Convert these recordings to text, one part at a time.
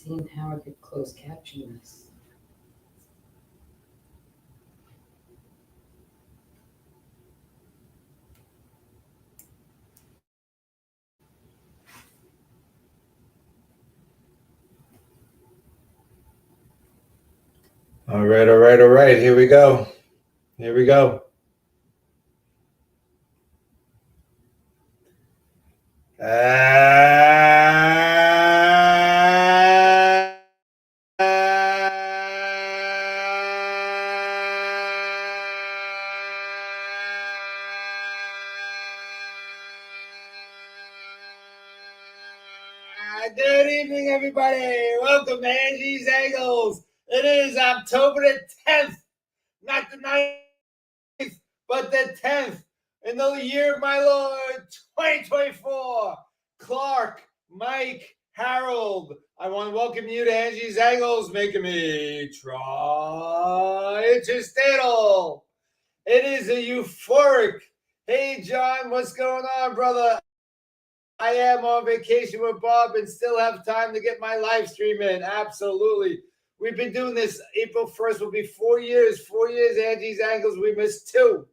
seeing how I could close caption this. All right. Here we go. Good evening, everybody. Welcome to Angie's Angles. It is October the 10th, not the 9th, but the 10th in the year of my Lord, 2024. Clark, Mike, Harold, I want to welcome you to Angie's Angles, making me try to still. It is a euphoric. Hey, John, what's going on, brother? I am on vacation with Bob and still have time to get my live stream in. Absolutely. We've been doing this. April 1st will be 4 years. 4 years, Angie's Angles. We missed 2.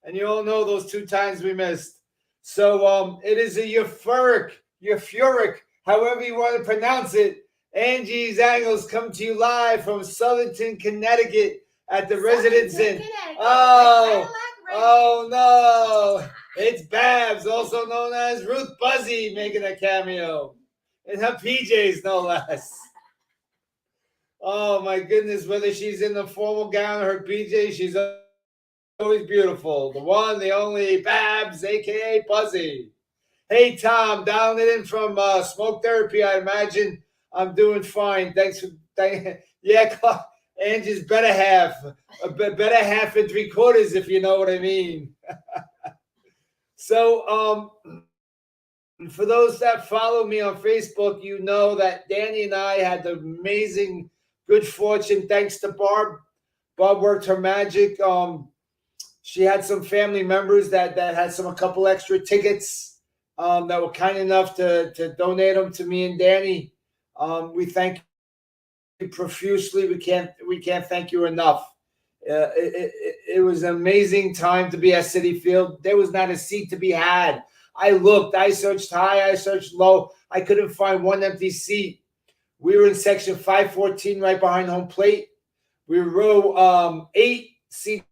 And you all know those 2 times we missed. So it is a euphoric, however you want to pronounce it. Angie's Angles come to you live from Southington, Connecticut at the Residence Inn. Oh, no. It's Babs, also known as Ruth Buzzy, making a cameo. In her PJs, no less. Oh, my goodness. Whether she's in the formal gown or her PJs, she's always beautiful. The one, the only Babs, a.k.a. Buzzy. Hey, Tom, dialing it in from Smoke Therapy. I imagine I'm doing fine. Thanks. Yeah, Angie's better half. Better half and 3/4, if you know what I mean. So, for those that follow me on Facebook, you know that Danny and I had the amazing good fortune, thanks to Barb. Barb worked her magic. She had some family members that had a couple extra tickets that were kind enough to donate them to me and Danny. We thank you profusely. We can't thank you enough. It was an amazing time to be at Citi Field. There was not a seat to be had. I looked, I searched high, I searched low. I couldn't find one empty seat. We were in section 514 right behind home plate. We were row 8, seats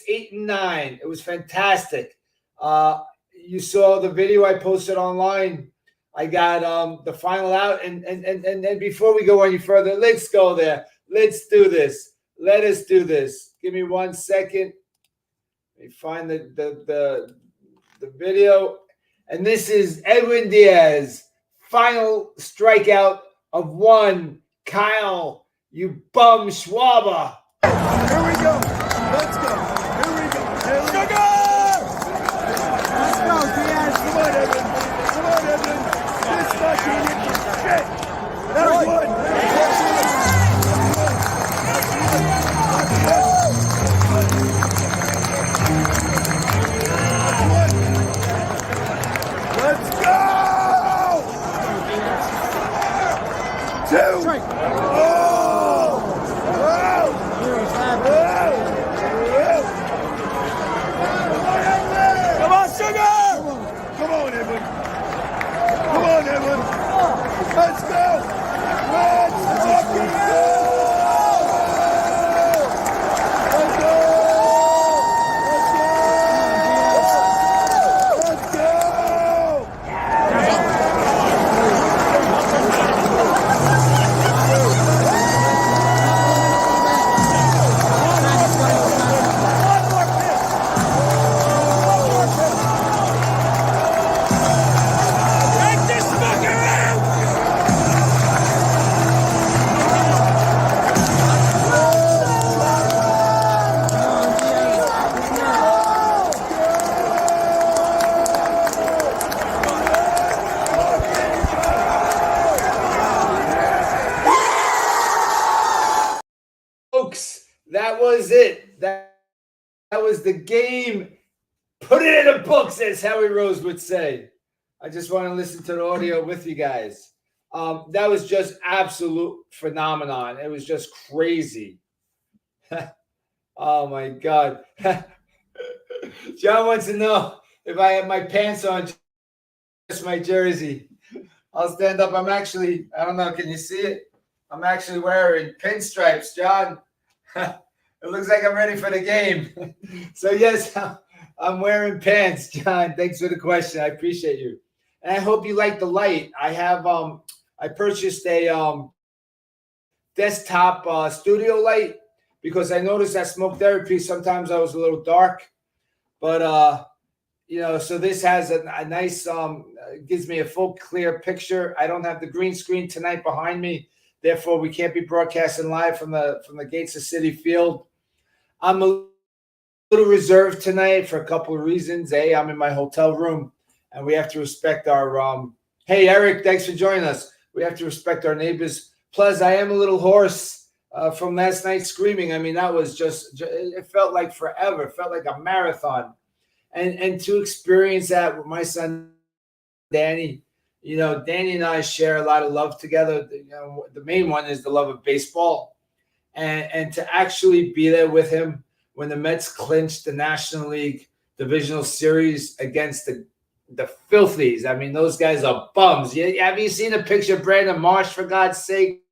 8 and 9. It was fantastic. You saw the video I posted online. I got the final out. And before we go any further, let's go there. Let's do this. Let us do this. Give me 1 second. Let me find the video. And this is Edwin Diaz. Final strikeout of 1. Kyle, you bum Schwaber. Here we go. Let's go. Here we go. Sugar! Let's go, Diaz. Come on, Edwin. This fucking shit. That was 1. Let's go! 2! Come on, Sugar! Come on, Edwin. Let's go! Let's fucking go! That was it. That was the game. Put it in the books, as Howie Rose would say. I just want to listen to the audio with you guys. That was just absolute phenomenon. It was just crazy. Oh my God. John wants to know if I have my pants on, just my jersey. I'll stand up. I'm actually, I don't know, can you see it? I'm actually wearing pinstripes, John. It looks like I'm ready for the game. So yes, I'm wearing pants, John. Thanks for the question. I appreciate you. And I hope you like the light. I purchased a desktop studio light because I noticed that smoke therapy, sometimes I was a little dark. But so this has a nice gives me a full clear picture. I don't have the green screen tonight behind me, therefore we can't be broadcasting live from the gates of Citi Field. I'm a little reserved tonight for a couple of reasons. I'm in my hotel room, and we have to respect our hey Eric, thanks for joining us. We have to respect our neighbors. Plus, I am a little hoarse from last night's screaming. I mean, that was just it felt like forever. It felt like a marathon. And to experience that with my son Danny, Danny and I share a lot of love together. The main one is the love of baseball, and to actually be there with him when the Mets clinched the National League Divisional Series against the Filthies. I mean, those guys are bums. Have you seen a picture of Brandon Marsh, for God's sake?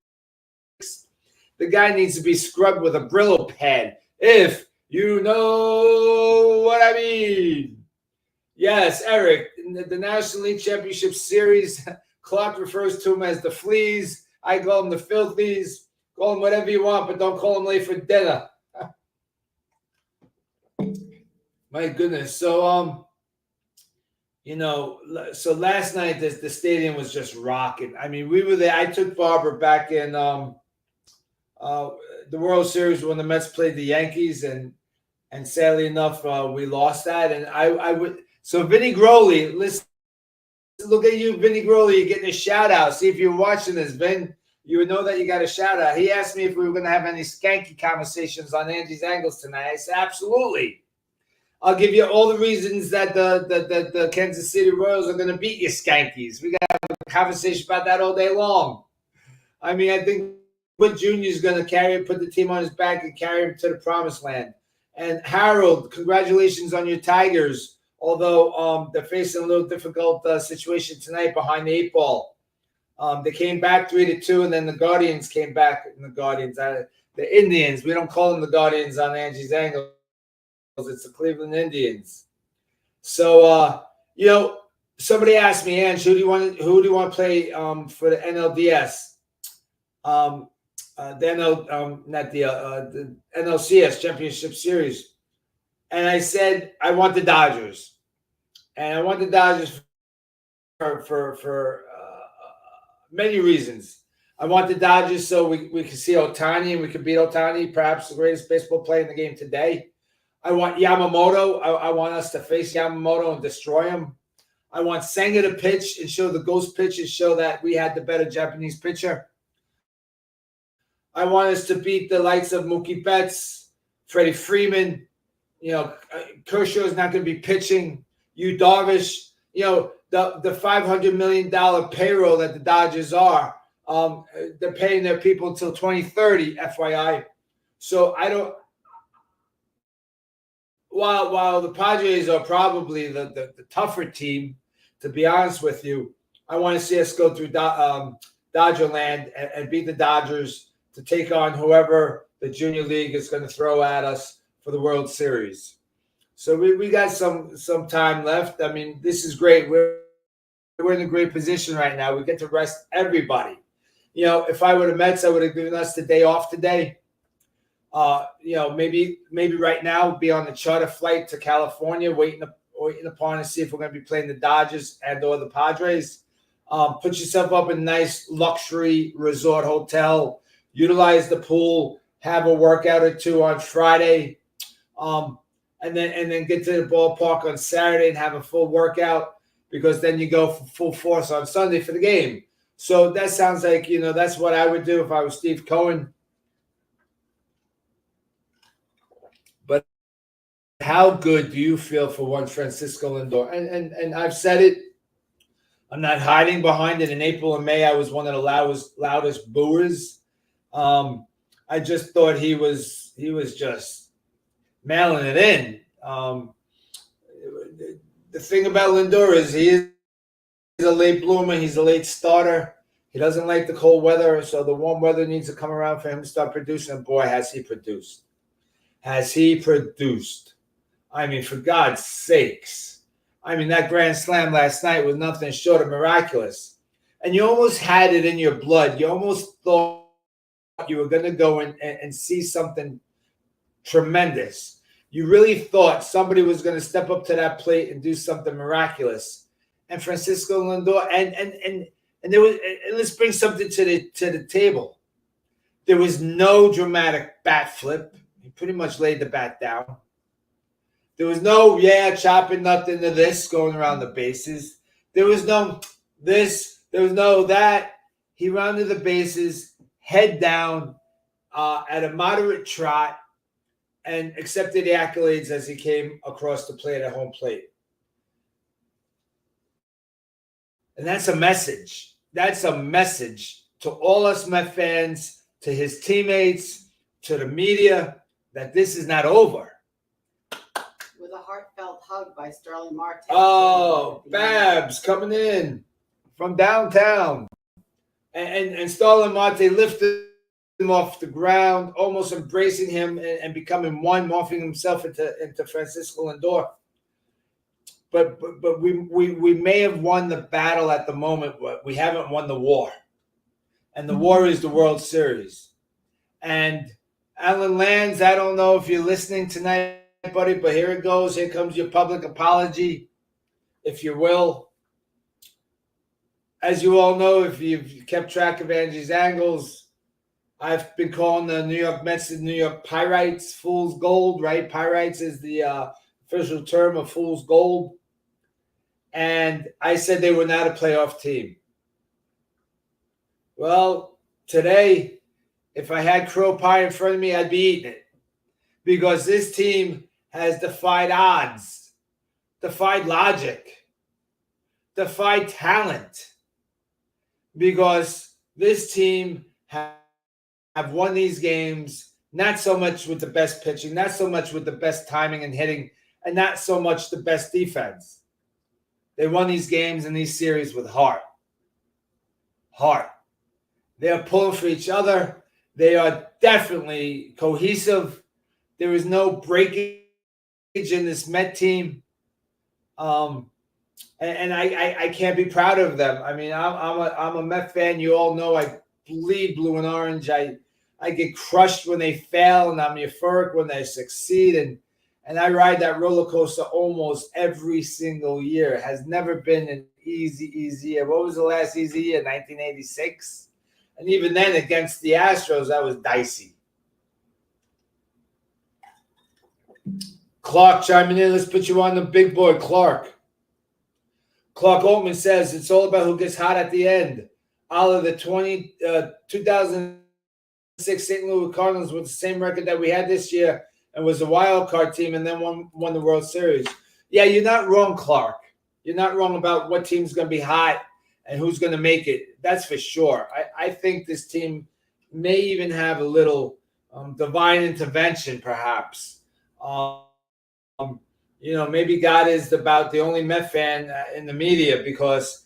The guy needs to be scrubbed with a Brillo pad, if you know what I mean. Yes, Eric, in the National League Championship Series, Clark refers to them as the Fleas. I call them the Filthies. Call them whatever you want, but don't call them late for dinner. My goodness. So, so last night the stadium was just rocking. I mean, we were there. I took Barbara back in the World Series when the Mets played the Yankees, and sadly enough, we lost that. And I would. So Vinny Groley, listen, look at you, Vinny Groley. You're getting a shout out. See if you're watching this, Vin. You would know that you got a shout out. He asked me if we were going to have any skanky conversations on Angie's Angles tonight. I said absolutely. I'll give you all the reasons that the Kansas City Royals are going to beat you, skankies. We got to have a conversation about that all day long. I mean, I think Wood Jr. is going to put the team on his back and carry him to the promised land. And Harold, congratulations on your Tigers. Although they're facing a little difficult situation tonight behind the 8 ball. They came back 3-2, and then the Guardians came back. And the Indians. We don't call them the Guardians on Angie's Angles. It's the Cleveland Indians. So somebody asked me, Ange, who do you want to play for the NLDS? The NLCS Championship Series. And I said, I want the Dodgers. And I want the Dodgers for many reasons. I want the Dodgers so we can see Ohtani and we can beat Ohtani, perhaps the greatest baseball player in the game today. I want Yamamoto. I want us to face Yamamoto and destroy him. I want Senga to pitch and show the ghost pitch and show that we had the better Japanese pitcher. I want us to beat the likes of Mookie Betts, Freddie Freeman. Kershaw is not going to be pitching. Yu Darvish, the $500 million payroll that the Dodgers are, they're paying their people until 2030, FYI. So I don't. While the Padres are probably the tougher team, to be honest with you, I want to see us go through Dodger land and beat the Dodgers to take on whoever the Junior League is going to throw at us for the World Series. So we got some time left. I mean, this is great. We're in a great position right now. We get to rest everybody. If I were the Mets, I would have given us the day off today. Maybe right now be on the charter flight to California, waiting upon to see if we're going to be playing the Dodgers and or the Padres. Put yourself up in a nice luxury resort hotel. Utilize the pool. Have a workout or two on Friday. And then get to the ballpark on Saturday and have a full workout, because then you go for full force on Sunday for the game. So that sounds like, that's what I would do if I was Steve Cohen. But how good do you feel for one Francisco Lindor? And I've said it. I'm not hiding behind it. In April and May, I was one of the loudest booers. I just thought he was just mailing it in. The thing about Lindor is he's a late bloomer. He's a late starter. He doesn't like the cold weather, so the warm weather needs to come around for him to start producing. And boy, has he produced. Has he produced. I mean, for God's sakes. I mean, that grand slam last night was nothing short of miraculous. And you almost had it in your blood. You almost thought you were going to go and see something tremendous. You really thought somebody was going to step up to that plate and do something miraculous. And Francisco Lindor, and there was, and let's bring something to the table. There was no dramatic bat flip. He pretty much laid the bat down. There was no, chopping nothing to this, going around the bases. There was no this. There was no that. He rounded the bases, head down, at a moderate trot, and accepted the accolades as he came across the plate at home plate. And that's a message. That's a message to all us Met fans, to his teammates, to the media, that this is not over. With a heartfelt hug by Sterling Marte. Oh, Babs coming in from downtown. And Sterling Marte lifted him off the ground, almost embracing him and becoming one, morphing himself into Francisco Lindor. But we may have won the battle at the moment, but we haven't won the war. And the war is the World Series. And Alan Lands, I don't know if you're listening tonight, buddy, but here it goes. Here comes your public apology, if you will. As you all know, if you've kept track of Angie's angles, I've been calling the New York Mets the New York Pirates, fool's gold, right? Pirates is the official term of fool's gold. And I said they were not a playoff team. Well, today, if I had crow pie in front of me, I'd be eating it. Because this team has defied odds, defied logic, defied talent. Because this team have won these games, not so much with the best pitching, not so much with the best timing and hitting, and not so much the best defense. They won these games and these series with heart. Heart. They are pulling for each other. They are definitely cohesive. There is no breakage in this Met team. And I can't be proud of them. I mean, I'm a Met fan. You all know I bleed blue and orange. I get crushed when they fail, and I'm euphoric when they succeed. And I ride that roller coaster almost every single year. It has never been an easy year. What was the last easy year? 1986? And even then, against the Astros, that was dicey. Clark chiming in. Let's put you on the big boy, Clark. Clark Altman says it's all about who gets hot at the end. All the 2006 St. Louis Cardinals with the same record that we had this year and was a wild card team and then won the World Series. Yeah, you're not wrong, Clark. You're not wrong about what team's going to be hot and who's going to make it. That's for sure. I think this team may even have a little divine intervention, perhaps. Maybe God is about the only Met fan in the media because,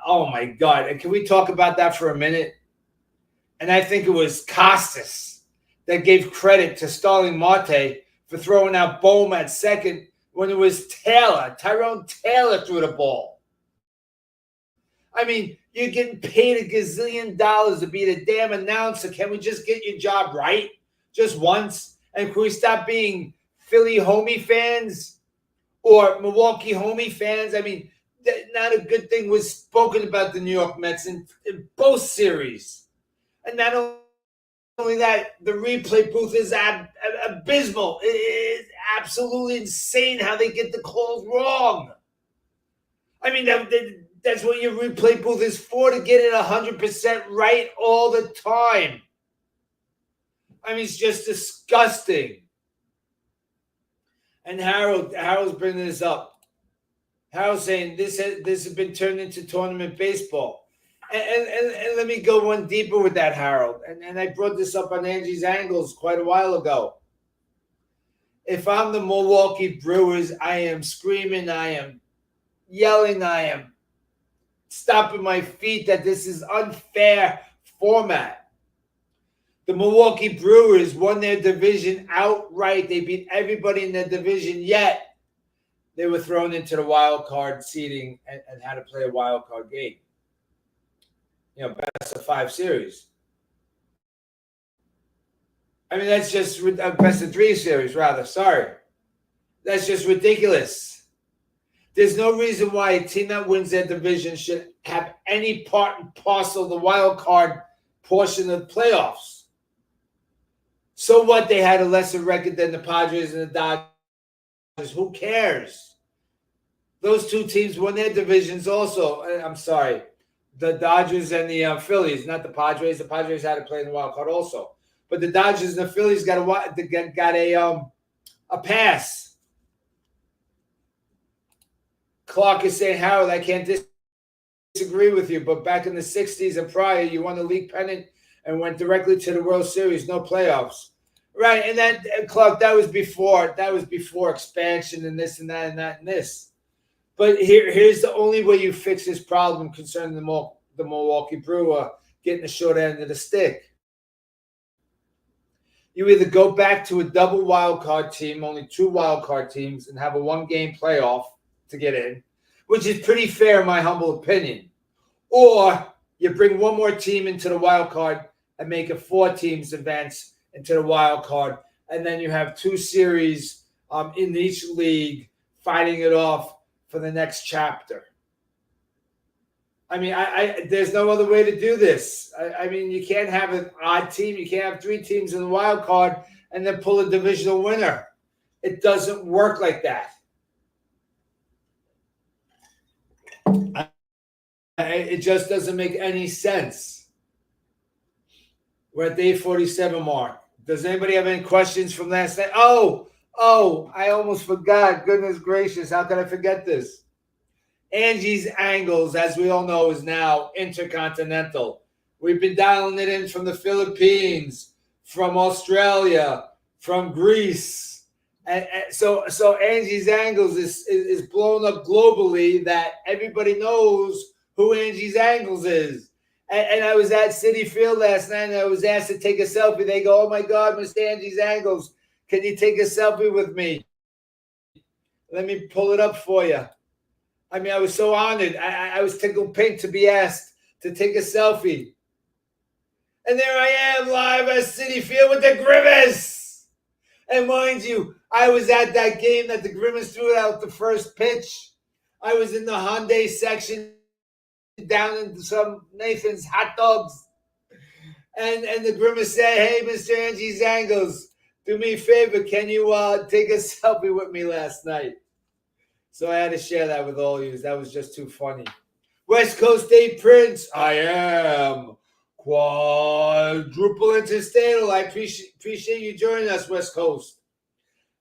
oh, my God. And can we talk about that for a minute? And I think it was Costas that gave credit to Sterling Marte for throwing out Bohm at second when it was Tyrone Taylor threw the ball. I mean, you're getting paid $1 gazillion to be the damn announcer. Can we just get your job right just once? And can we stop being Philly homie fans or Milwaukee homie fans? I mean, not a good thing was spoken about the New York Mets in both series. And not only that, the replay booth is abysmal. It is absolutely insane how they get the calls wrong. I mean, that's what your replay booth is for, to get it 100% right all the time. I mean, it's just disgusting. And Harold's bringing this up. Harold saying this has been turned into tournament baseball. And let me go one deeper with that, Harold. And I brought this up on Angie's Angles quite a while ago. If I'm the Milwaukee Brewers, I am screaming, I am yelling, I am stomping my feet that this is unfair format. The Milwaukee Brewers won their division outright. They beat everybody in their division, yet they were thrown into the wild card seeding and had to play a wild card game. Best of 5 series. I mean, that's just a best of 3 series, rather. Sorry. That's just ridiculous. There's no reason why a team that wins their division should have any part and parcel of the wild card portion of the playoffs. So what? They had a lesser record than the Padres and the Dodgers. Who cares? Those 2 teams won their divisions also. I'm sorry. The Dodgers and the Phillies, not the Padres. The Padres had to play in the wild card also. But the Dodgers and the Phillies got a pass. Clark is saying, Harold, I can't disagree with you, but back in the 60s and prior, you won the league pennant and went directly to the World Series, no playoffs. Right, and that, Clark, that was before expansion and this and that and that and this. But here's the only way you fix this problem concerning the Milwaukee Brewer getting the short end of the stick. You either go back to a double wild card team, only 2 wild card teams, and have a 1-game playoff to get in, which is pretty fair in my humble opinion. Or you bring one more team into the wild card and make it 4 teams advance into the wild card, and then you have 2 series in each league fighting it off for the next chapter. I mean, there's no other way to do this. I mean, you can't have an odd team. You can't have 3 teams in the wild card and then pull a divisional winner. It doesn't work like that. It just doesn't make any sense. We're at day 47 mark. Does anybody have any questions from last night? Oh, I almost forgot. Goodness gracious, how could I forget this? Angie's Angles, as we all know, is now intercontinental. We've been dialing it in from the Philippines, from Australia, from Greece. And so Angie's Angles is blown up globally that everybody knows who Angie's Angles is. And I was at Citi Field last night, and I was asked to take a selfie. They go, oh, my God, Mr. Angie's Angles, can you take a selfie with me? Let me pull it up for you. I mean, I was so honored. I was tickled pink to be asked to take a selfie. And there I am live at Citi Field with the Grimace. And mind you, I was at that game that the Grimace threw out the first pitch. I was in the Hyundai section down in some Nathan's hot dogs. And the Grimace said, hey, Mr. Angie's Angles, do me a favor. Can you take a selfie with me last night? So I had to share that with all of you. That was just too funny. West Coast State Prince, I am quadruple interstatal. I appreciate you joining us, West Coast.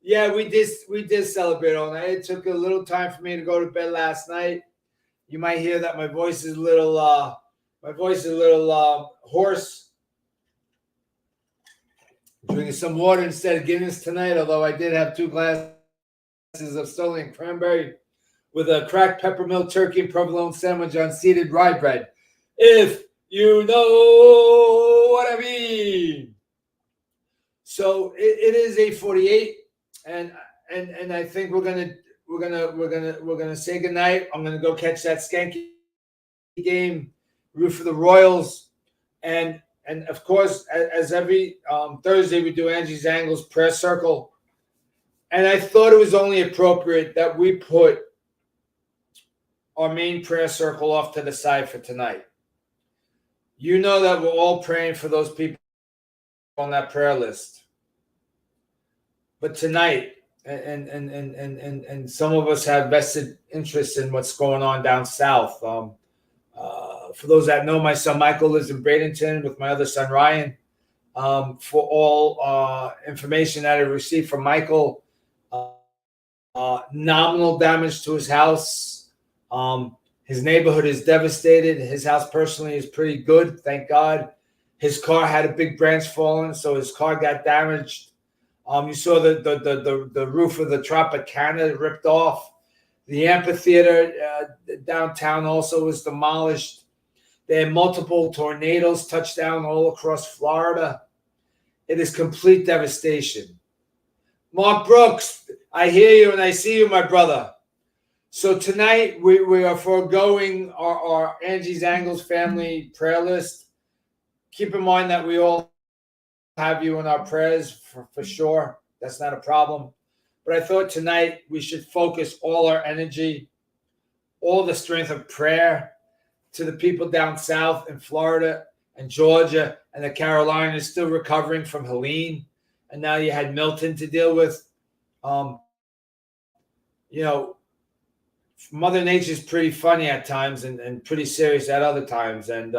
Yeah, we did celebrate all night. It took a little time for me to go to bed last night. You might hear that my voice is a little hoarse. Drinking some water instead of Guinness tonight, although I did have 2 glasses of Sterling cranberry with a cracked peppermint turkey and provolone sandwich on seeded rye bread. If you know what I mean. So it is 8:48, and I think we're gonna say goodnight. I'm gonna go catch that skanky game, root for the Royals, and of course, as every Thursday we do Angie's Angles prayer circle. And I thought it was only appropriate that we put our main prayer circle off to the side for tonight. You know that we're all praying for those people on that prayer list. But tonight, and some of us have vested interest in what's going on down south. For those that know, my son Michael lives in Bradenton with my other son Ryan. For all information that I received from Michael, nominal damage to his house. His neighborhood is devastated. His house personally is pretty good, thank God. His car had a big branch fallen, so his car got damaged. You saw the roof of the Tropicana ripped off. The amphitheater downtown also was demolished. They had multiple tornadoes touch down all across Florida. It is complete devastation. Mark Brooks, I hear you and I see you, my brother. So tonight we are foregoing our Angie's Angles family prayer list. Keep in mind that we all have you in our prayers for sure. That's not a problem. But I thought tonight we should focus all our energy, all the strength of prayer to the people down south in Florida and Georgia and the Carolinas still recovering from Helene. And now you had Milton to deal with. Mother Nature's pretty funny at times and pretty serious at other times. And,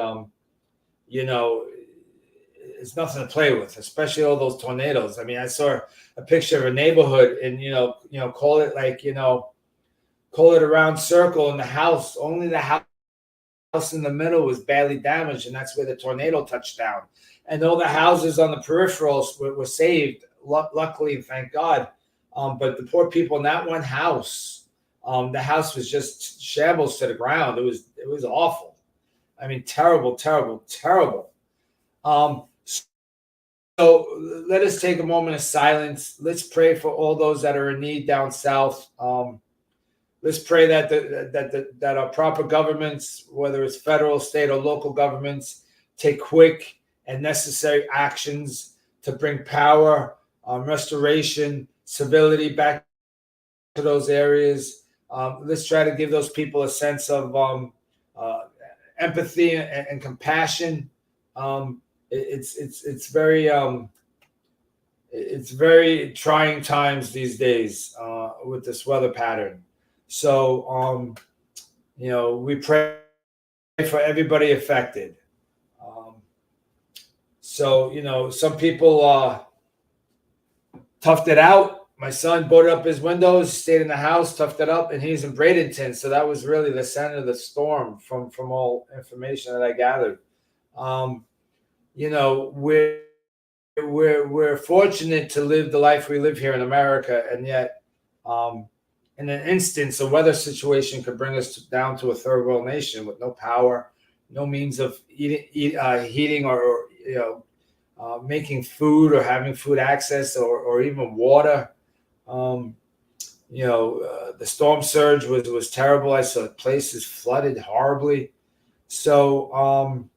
it's nothing to play with, especially all those tornadoes. I mean, I saw a picture of a neighborhood and, call it a round circle in the house. Only the house in the middle was badly damaged, and that's where the tornado touched down. And all the houses on the peripherals were saved, luckily, thank God. But the poor people in that one house, the house was just shambles to the ground. It was awful. I mean, terrible, terrible, terrible. So let us take a moment of silence. Let's pray for all those that are in need down south. Let's pray that our proper governments, whether it's federal, state, or local governments, take quick and necessary actions to bring power, restoration, civility back to those areas. Let's try to give those people a sense of empathy and compassion. It's very trying times these days with this weather pattern. So we pray for everybody affected. Some people toughed it out. My son boarded up his windows, stayed in the house, toughed it up, and he's in Bradenton. So that was really the center of the storm from all information that I gathered. We're fortunate to live the life we live here in America, and yet in an instance, a weather situation could bring us down to a third world nation with no power, no means of heating or making food or having food access or even water. The storm surge was terrible. I saw places flooded horribly. So,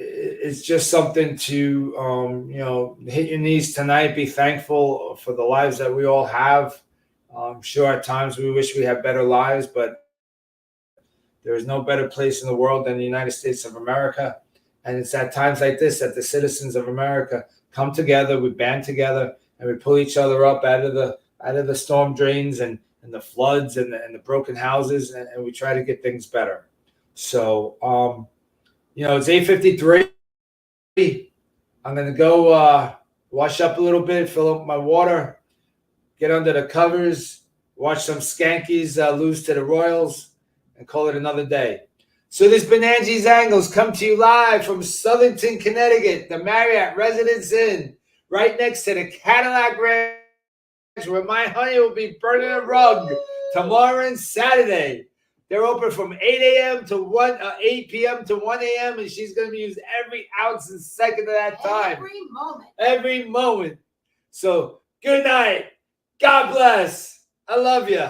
it's just something to, hit your knees tonight, be thankful for the lives that we all have. I'm sure at times we wish we had better lives, but there is no better place in the world than the United States of America. And it's at times like this that the citizens of America come together, we band together, and we pull each other up out of the storm drains and the floods and the broken houses, and we try to get things better. So, it's 8:53. I'm going to go wash up a little bit, fill up my water, get under the covers, watch some Skankies lose to the Royals, and call it another day. So this has been Angie's Angles, come to you live from Southington, Connecticut, the Marriott Residence Inn, right next to the Cadillac Ranch, where my honey will be burning a rug tomorrow and Saturday. They're open from 8 a.m. to 8 p.m. to 1 a.m., and she's going to use every ounce and second of that time. Every moment. So, good night. God bless. I love you.